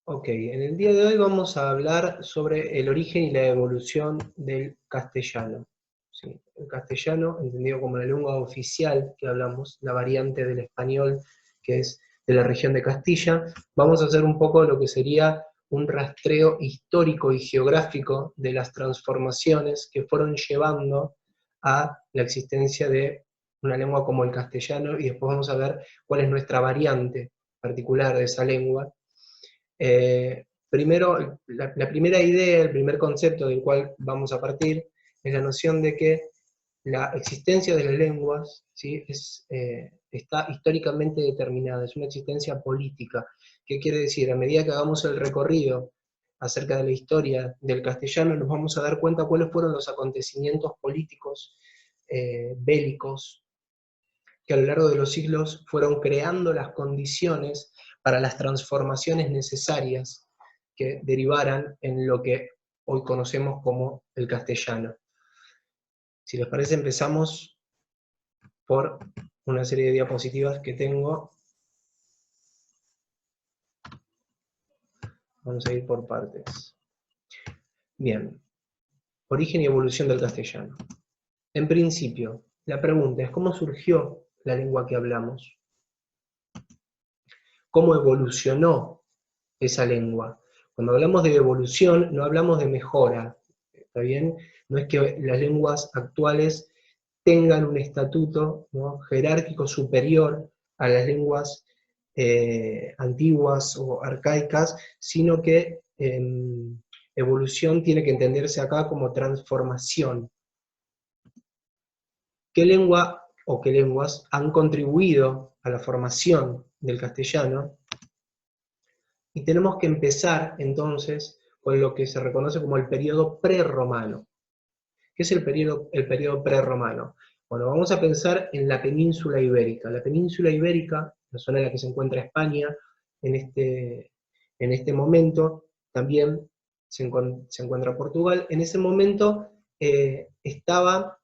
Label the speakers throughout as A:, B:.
A: Ok, en el día de hoy vamos a hablar sobre el origen y la evolución del castellano. ¿Sí? El castellano, entendido como la lengua oficial que hablamos, la variante del español, que es de la región de Castilla. Vamos a hacer un poco lo que sería un rastreo histórico y geográfico de las transformaciones que fueron llevando a la existencia de una lengua como el castellano, y después vamos a ver cuál es nuestra variante particular de esa lengua. Primero, la primera idea, el primer concepto del cual vamos a partir, es la noción de que la existencia de las lenguas, ¿sí? Está históricamente determinada, es una existencia política. ¿Qué quiere decir? A medida que hagamos el recorrido acerca de la historia del castellano, nos vamos a dar cuenta cuáles fueron los acontecimientos políticos, bélicos, que a lo largo de los siglos fueron creando las condiciones para las transformaciones necesarias que derivaran en lo que hoy conocemos como el castellano. Si les parece, empezamos por una serie de diapositivas que tengo. Vamos a ir por partes. Bien, origen y evolución del castellano. En principio, la pregunta es ¿cómo surgió la lengua que hablamos? ¿Cómo evolucionó esa lengua? Cuando hablamos de evolución, no hablamos de mejora, ¿está bien? No es que las lenguas actuales tengan un estatuto, ¿no?, jerárquico superior a las lenguas antiguas o arcaicas, sino que evolución tiene que entenderse acá como transformación. ¿Qué lengua o qué lenguas han contribuido a la formación del castellano? Y tenemos que empezar entonces con lo que se reconoce como el periodo prerromano. ¿Qué es el periodo prerromano? Bueno, vamos a pensar en la península ibérica. La península ibérica, la zona en la que se encuentra España en este momento, también se encuentra Portugal. En ese momento estaba,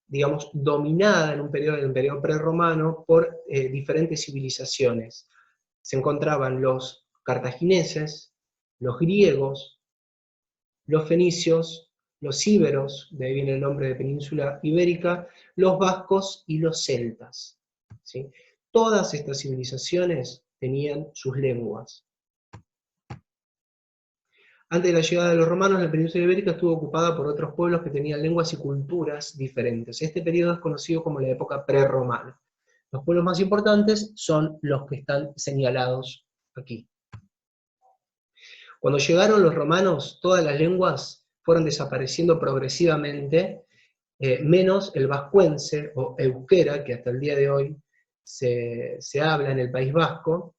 A: digamos, dominada en un periodo prerromano por diferentes civilizaciones. Se encontraban los cartagineses, los griegos, los fenicios, los íberos, de ahí viene el nombre de península ibérica, los vascos y los celtas, ¿sí? Todas estas civilizaciones tenían sus lenguas. Antes de la llegada de los romanos, la península ibérica estuvo ocupada por otros pueblos que tenían lenguas y culturas diferentes. Este periodo es conocido como la época prerromana. Los pueblos más importantes son los que están señalados aquí. Cuando llegaron los romanos, todas las lenguas fueron desapareciendo progresivamente, menos el vascuence o euskera, que hasta el día de hoy se habla en el País Vasco.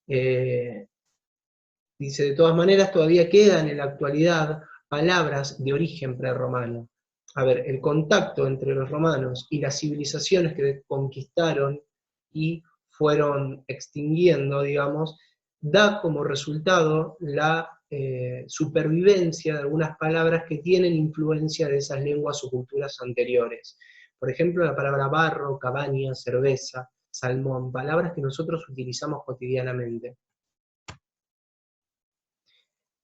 A: Dice, de todas maneras, todavía quedan en la actualidad palabras de origen prerromano. A ver, el contacto entre los romanos y las civilizaciones que conquistaron y fueron extinguiendo, digamos, da como resultado la supervivencia de algunas palabras que tienen influencia de esas lenguas o culturas anteriores. Por ejemplo, la palabra barro, cabaña, cerveza, salmón, palabras que nosotros utilizamos cotidianamente.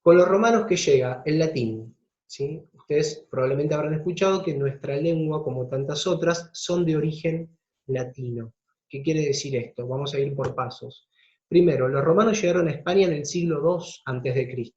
A: Con los romanos, ¿qué llega? El latín, ¿sí? Ustedes probablemente habrán escuchado que nuestra lengua, como tantas otras, son de origen latino. ¿Qué quiere decir esto? Vamos a ir por pasos. Primero, los romanos llegaron a España en el siglo II a.C.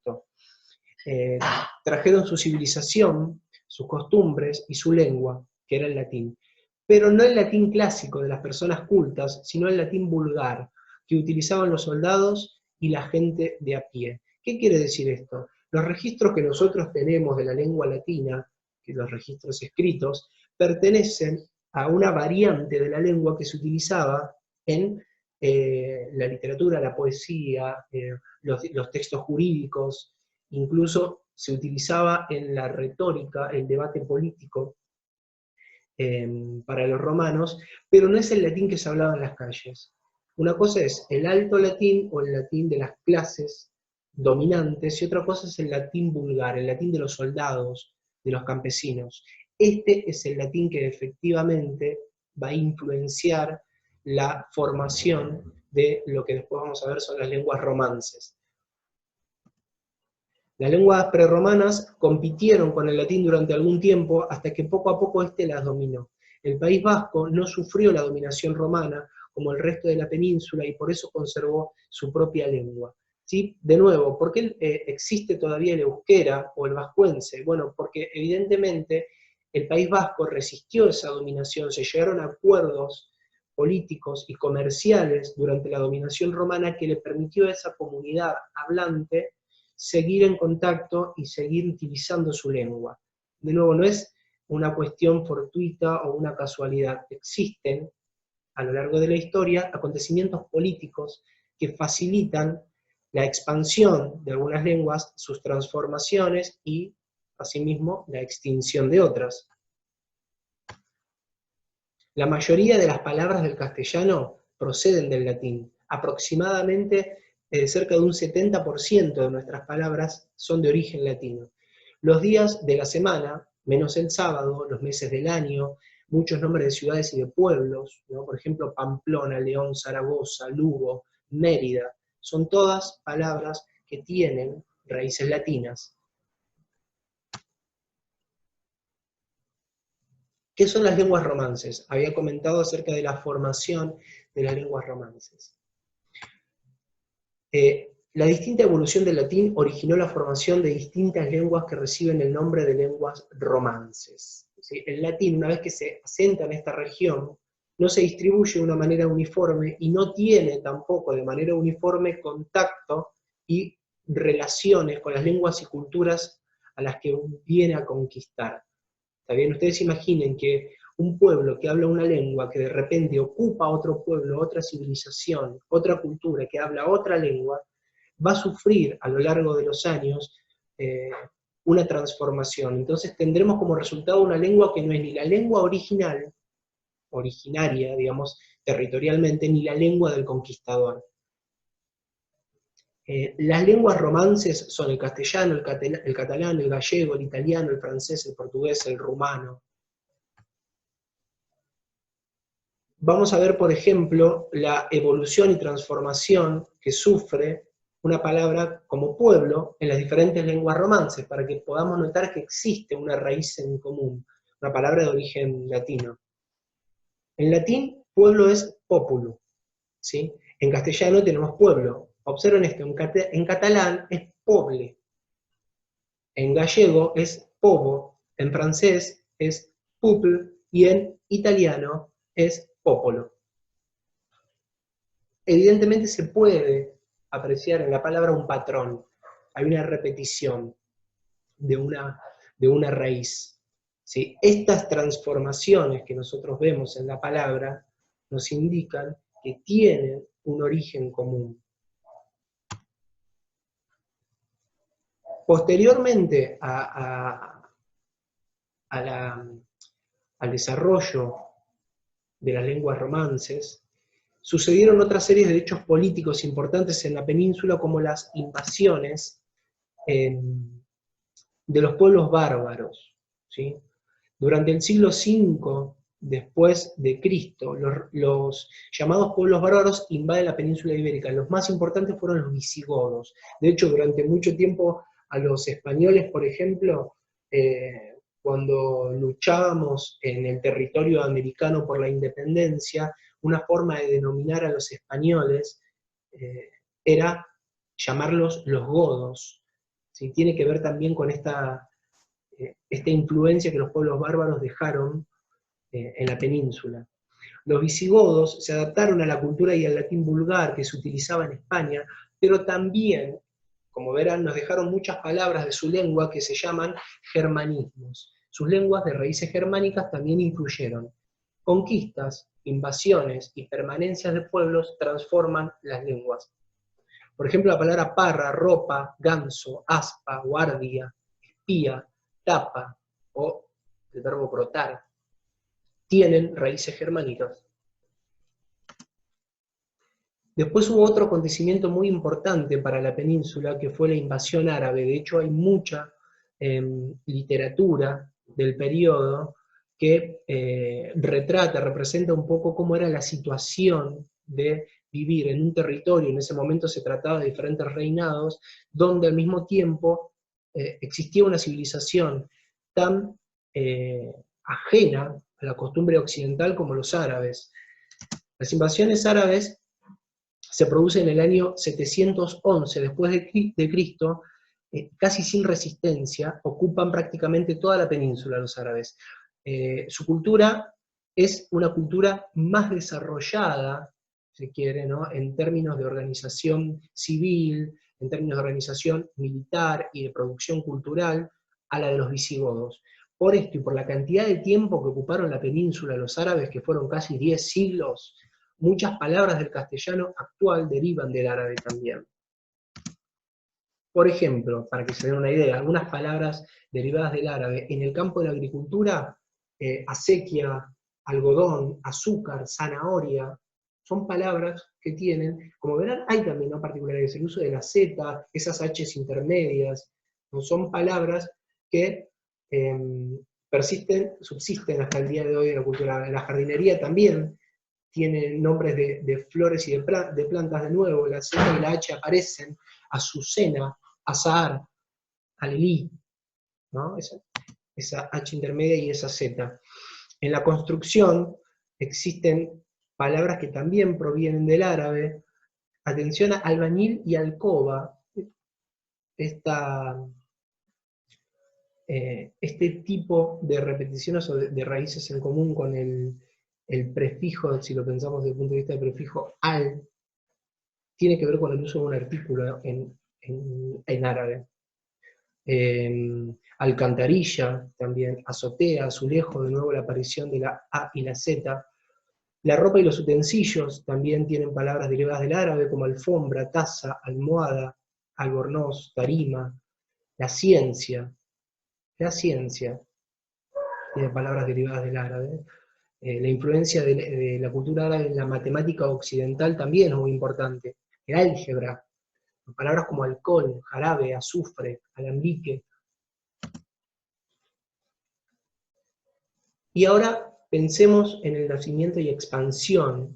A: Trajeron su civilización, sus costumbres y su lengua, que era el latín. Pero no el latín clásico de las personas cultas, sino el latín vulgar, que utilizaban los soldados y la gente de a pie. ¿Qué quiere decir esto? Los registros que nosotros tenemos de la lengua latina, que los registros escritos, pertenecen a una variante de la lengua que se utilizaba en la literatura, la poesía, los textos jurídicos, incluso se utilizaba en la retórica, el debate político para los romanos, pero no es el latín que se hablaba en las calles. Una cosa es el alto latín o el latín de las clases dominantes, y otra cosa es el latín vulgar, el latín de los soldados, de los campesinos. Este es el latín que efectivamente va a influenciar la formación de lo que después vamos a ver son las lenguas romances. Las lenguas prerromanas compitieron con el latín durante algún tiempo hasta que poco a poco este las dominó. El País Vasco no sufrió la dominación romana como el resto de la península y por eso conservó su propia lengua. ¿Sí? De nuevo, ¿por qué existe todavía el euskera o el vascuence? Bueno, porque evidentemente el País Vasco resistió esa dominación, se llegaron a acuerdos políticos y comerciales durante la dominación romana que le permitió a esa comunidad hablante seguir en contacto y seguir utilizando su lengua. De nuevo, no es una cuestión fortuita o una casualidad. Existen, a lo largo de la historia, acontecimientos políticos que facilitan la expansión de algunas lenguas, sus transformaciones y, asimismo, la extinción de otras. La mayoría de las palabras del castellano proceden del latín. Aproximadamente cerca de un 70% de nuestras palabras son de origen latino. Los días de la semana, menos el sábado, los meses del año, muchos nombres de ciudades y de pueblos, ¿no? Por ejemplo, Pamplona, León, Zaragoza, Lugo, Mérida, son todas palabras que tienen raíces latinas. ¿Qué son las lenguas romances? Había comentado acerca de la formación de las lenguas romances. La distinta evolución del latín originó la formación de distintas lenguas que reciben el nombre de lenguas romances. ¿Sí? El latín, una vez que se asenta en esta región, no se distribuye de una manera uniforme y no tiene tampoco de manera uniforme contacto y relaciones con las lenguas y culturas a las que viene a conquistar. ¿Está bien? Ustedes imaginen que un pueblo que habla una lengua que de repente ocupa otro pueblo, otra civilización, otra cultura, que habla otra lengua, va a sufrir a lo largo de los años una transformación. Entonces tendremos como resultado una lengua que no es ni la lengua original, originaria, digamos, territorialmente, ni la lengua del conquistador. Las lenguas romances son el castellano, el catalán, el gallego, el italiano, el francés, el portugués, el rumano. Vamos a ver, por ejemplo, la evolución y transformación que sufre una palabra como pueblo en las diferentes lenguas romances, para que podamos notar que existe una raíz en común, una palabra de origen latino. En latín, pueblo es populo, ¿sí? En castellano tenemos pueblo. Observen esto, en catalán es poble, en gallego es povo, en francés es peuple y en italiano es popolo. Evidentemente se puede apreciar en la palabra un patrón, hay una repetición de una raíz. ¿Sí? Estas transformaciones que nosotros vemos en la palabra nos indican que tienen un origen común. Posteriormente al desarrollo de las lenguas romances, sucedieron otra serie de hechos políticos importantes en la península, como las invasiones de los pueblos bárbaros. ¿Sí? Durante el siglo V después de Cristo, los llamados pueblos bárbaros invaden la península ibérica. Los más importantes fueron los visigodos. De hecho, durante mucho tiempo a los españoles, por ejemplo, cuando luchábamos en el territorio americano por la independencia, una forma de denominar a los españoles era llamarlos los godos. ¿Sí? Tiene que ver también con esta influencia que los pueblos bárbaros dejaron en la península. Los visigodos se adaptaron a la cultura y al latín vulgar que se utilizaba en España, pero también, como verán, nos dejaron muchas palabras de su lengua que se llaman germanismos. Sus lenguas de raíces germánicas también incluyeron. Conquistas, invasiones y permanencias de pueblos transforman las lenguas. Por ejemplo, la palabra parra, ropa, ganso, aspa, guardia, espía, tapa o el verbo brotar tienen raíces germánicas. Después hubo otro acontecimiento muy importante para la península, que fue la invasión árabe. De hecho, hay mucha literatura del periodo que representa un poco cómo era la situación de vivir en un territorio. En ese momento se trataba de diferentes reinados, donde al mismo tiempo existía una civilización tan ajena a la costumbre occidental como los árabes. Las invasiones árabes se producen en el año 711 después de Cristo, casi sin resistencia, ocupan prácticamente toda la península los árabes. Su cultura es una cultura más desarrollada, si quiere, ¿no?, en términos de organización civil, en términos de organización militar y de producción cultural, a la de los visigodos. Por esto y por la cantidad de tiempo que ocuparon la península los árabes, que fueron casi 10 siglos, muchas palabras del castellano actual derivan del árabe también. Por ejemplo, para que se den una idea, algunas palabras derivadas del árabe en el campo de la agricultura, acequia, algodón, azúcar, zanahoria, son palabras que tienen, como verán, hay también ¿no?, particularidades, el uso de la Z, esas H's intermedias, ¿no?, son palabras que subsisten hasta el día de hoy en la cultura. La jardinería también tiene nombres de flores y de plantas de nuevo, la Z y la H aparecen, azucena, azahar, alelí, ¿no?, esa H intermedia y esa Z. En la construcción existen palabras que también provienen del árabe. Atención a albañil y alcoba, este tipo de repeticiones o de raíces en común con el prefijo, si lo pensamos desde el punto de vista del prefijo al, tiene que ver con el uso de un artículo en árabe. Alcantarilla también, azotea, azulejo, de nuevo la aparición de la A y la Z. La ropa y los utensilios también tienen palabras derivadas del árabe, como alfombra, taza, almohada, albornoz, tarima. La ciencia tiene palabras derivadas del árabe. La influencia de la cultura árabe en la matemática occidental también es muy importante. El álgebra, palabras como alcohol, jarabe, azufre, alambique. Y ahora pensemos en el nacimiento y expansión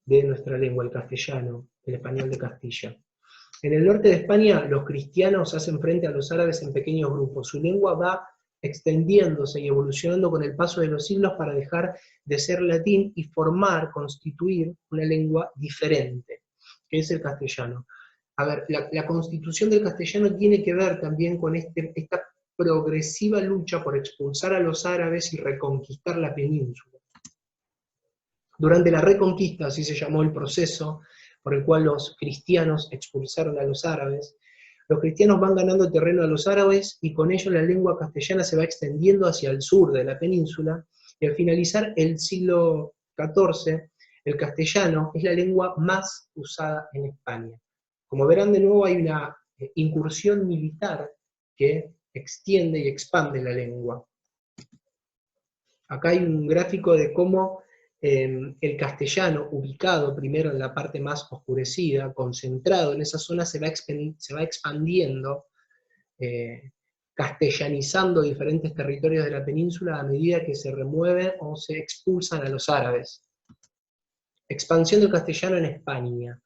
A: de nuestra lengua, el castellano, el español de Castilla. En el norte de España, los cristianos hacen frente a los árabes en pequeños grupos. Su lengua va extendiéndose y evolucionando con el paso de los siglos para dejar de ser latín y constituir una lengua diferente, que es el castellano. A ver, la constitución del castellano tiene que ver también con esta progresiva lucha por expulsar a los árabes y reconquistar la península. Durante la Reconquista, así se llamó el proceso por el cual los cristianos expulsaron a los árabes, los cristianos van ganando terreno a los árabes y con ello la lengua castellana se va extendiendo hacia el sur de la península, y al finalizar el siglo XIV, el castellano es la lengua más usada en España. Como verán, de nuevo hay una incursión militar que extiende y expande la lengua. Acá hay un gráfico de cómo el castellano, ubicado primero en la parte más oscurecida, concentrado en esa zona, se va expandiendo, castellanizando diferentes territorios de la península a medida que se remueven o se expulsan a los árabes. Expansión del castellano en España.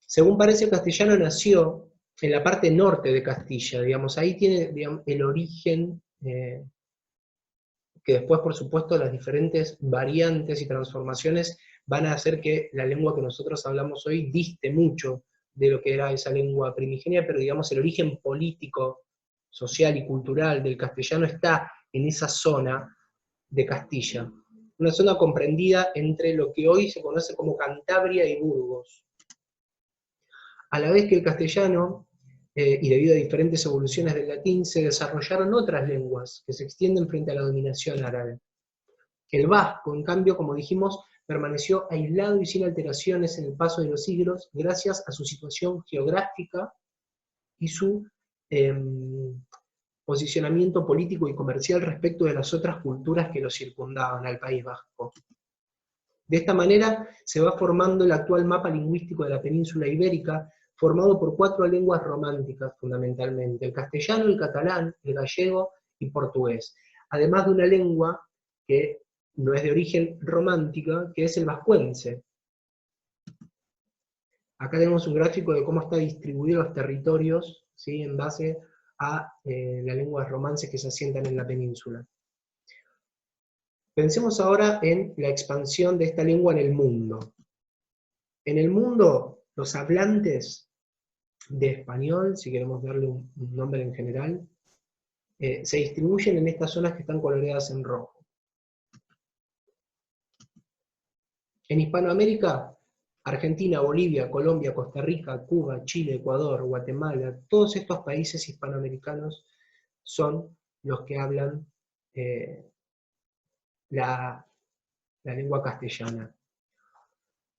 A: Según parece, el castellano nació en la parte norte de Castilla, digamos, ahí tiene, digamos, el origen, que después, por supuesto, las diferentes variantes y transformaciones van a hacer que la lengua que nosotros hablamos hoy diste mucho de lo que era esa lengua primigenia, pero digamos el origen político, social y cultural del castellano está en esa zona de Castilla, una zona comprendida entre lo que hoy se conoce como Cantabria y Burgos. A la vez que el castellano, y debido a diferentes evoluciones del latín, se desarrollaron otras lenguas que se extienden frente a la dominación árabe. El vasco, en cambio, como dijimos, permaneció aislado y sin alteraciones en el paso de los siglos, gracias a su situación geográfica y su posicionamiento político y comercial respecto de las otras culturas que lo circundaban al País Vasco. De esta manera se va formando el actual mapa lingüístico de la península ibérica, formado por 4 lenguas románticas fundamentalmente: el castellano, el catalán, el gallego y portugués, además de una lengua que no es de origen romántica, que es el vascuence. Acá tenemos un gráfico de cómo está distribuidos los territorios, ¿sí?, en base a las lenguas romances que se asientan en la península. Pensemos ahora en la expansión de esta lengua en el mundo. En el mundo, los hablantes de español, si queremos darle un nombre en general, se distribuyen en estas zonas que están coloreadas en rojo. En Hispanoamérica, Argentina, Bolivia, Colombia, Costa Rica, Cuba, Chile, Ecuador, Guatemala, todos estos países hispanoamericanos son los que hablan la lengua castellana.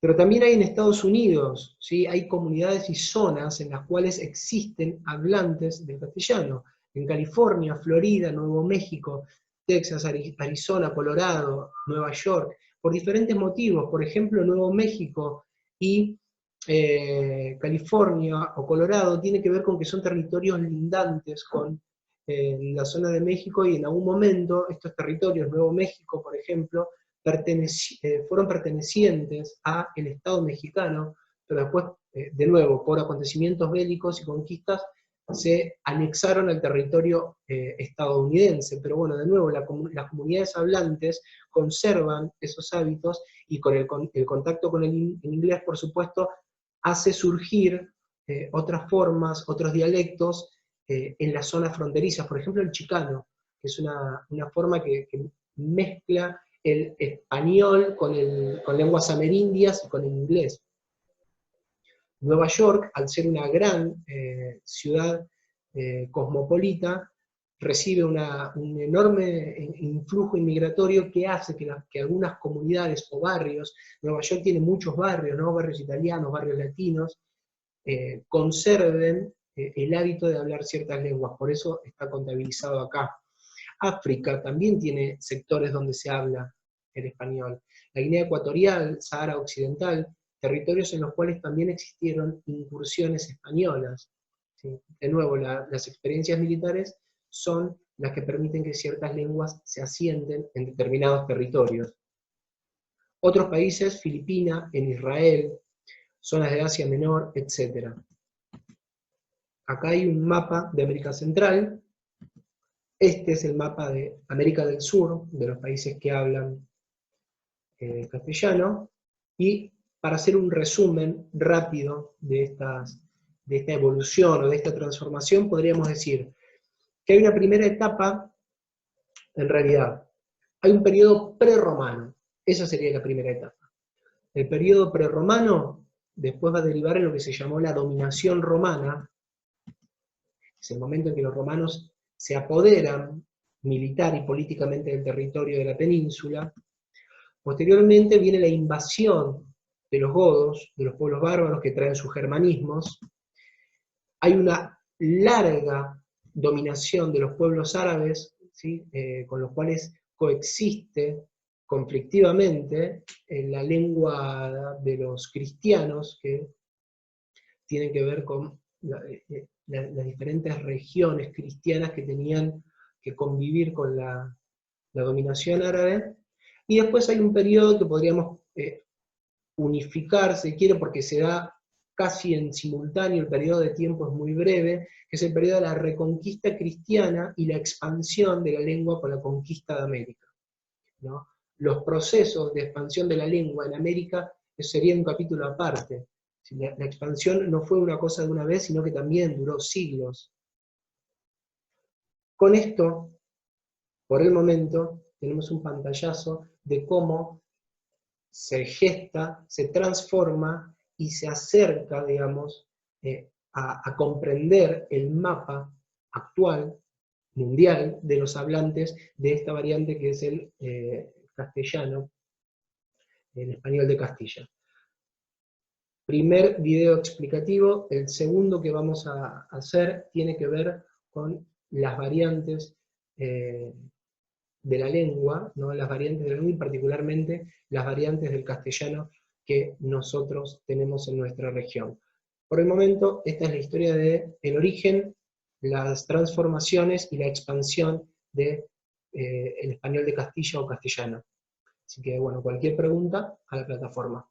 A: Pero también hay en Estados Unidos, ¿sí? Hay comunidades y zonas en las cuales existen hablantes del castellano. En California, Florida, Nuevo México, Texas, Arizona, Colorado, Nueva York, por diferentes motivos. Por ejemplo, Nuevo México y California o Colorado tiene que ver con que son territorios lindantes con la zona de México, y en algún momento estos territorios, Nuevo México, por ejemplo, fueron pertenecientes al Estado mexicano, pero después, de nuevo, por acontecimientos bélicos y conquistas, se anexaron al territorio estadounidense. Pero bueno, de nuevo, las comunidades hablantes conservan esos hábitos, y con el contacto con el inglés, por supuesto, hace surgir otras formas, otros dialectos en las zonas fronterizas. Por ejemplo, el chicano, que es una forma que mezcla el español con lenguas amerindias y con el inglés. Nueva York, al ser una gran ciudad cosmopolita, recibe un enorme influjo inmigratorio que hace que algunas comunidades o barrios, Nueva York tiene muchos barrios, ¿no? Barrios italianos, barrios latinos, conserven el hábito de hablar ciertas lenguas, por eso está contabilizado acá. África también tiene sectores donde se habla el español. La Guinea Ecuatorial, Sahara Occidental, territorios en los cuales también existieron incursiones españolas. ¿Sí? De nuevo, las experiencias militares son las que permiten que ciertas lenguas se asienten en determinados territorios. Otros países, Filipinas, en Israel, zonas de Asia Menor, etc. Acá hay un mapa de América Central. Este es el mapa de América del Sur, de los países que hablan castellano, y para hacer un resumen rápido de esta evolución o de esta transformación, podríamos decir que hay una primera etapa, en realidad, hay un periodo prerromano, esa sería la primera etapa. El periodo prerromano después va a derivar en lo que se llamó la dominación romana, es el momento en que los romanos se apoderan militar y políticamente del territorio de la península. Posteriormente viene la invasión de los godos, de los pueblos bárbaros que traen sus germanismos. Hay una larga dominación de los pueblos árabes, ¿sí? Con los cuales coexiste conflictivamente la lengua de los cristianos, que tienen que ver con las diferentes regiones cristianas que tenían que convivir con la dominación árabe. Y después hay un periodo que podríamos unificar, si quiere, porque se da casi en simultáneo, el periodo de tiempo es muy breve, que es el periodo de la reconquista cristiana y la expansión de la lengua por la conquista de América, ¿no? Los procesos de expansión de la lengua en América sería un capítulo aparte. La expansión no fue una cosa de una vez, sino que también duró siglos. Con esto, por el momento, tenemos un pantallazo de cómo se gesta, se transforma y se acerca, digamos, a comprender el mapa actual, mundial, de los hablantes de esta variante que es el castellano, el español de Castilla. Primer video explicativo. El segundo que vamos a hacer tiene que ver con las variantes de la lengua, ¿no? Las variantes de la lengua y particularmente las variantes del castellano que nosotros tenemos en nuestra región. Por el momento, esta es la historia del origen, las transformaciones y la expansión del español de Castilla o castellano. Así que, bueno, cualquier pregunta a la plataforma.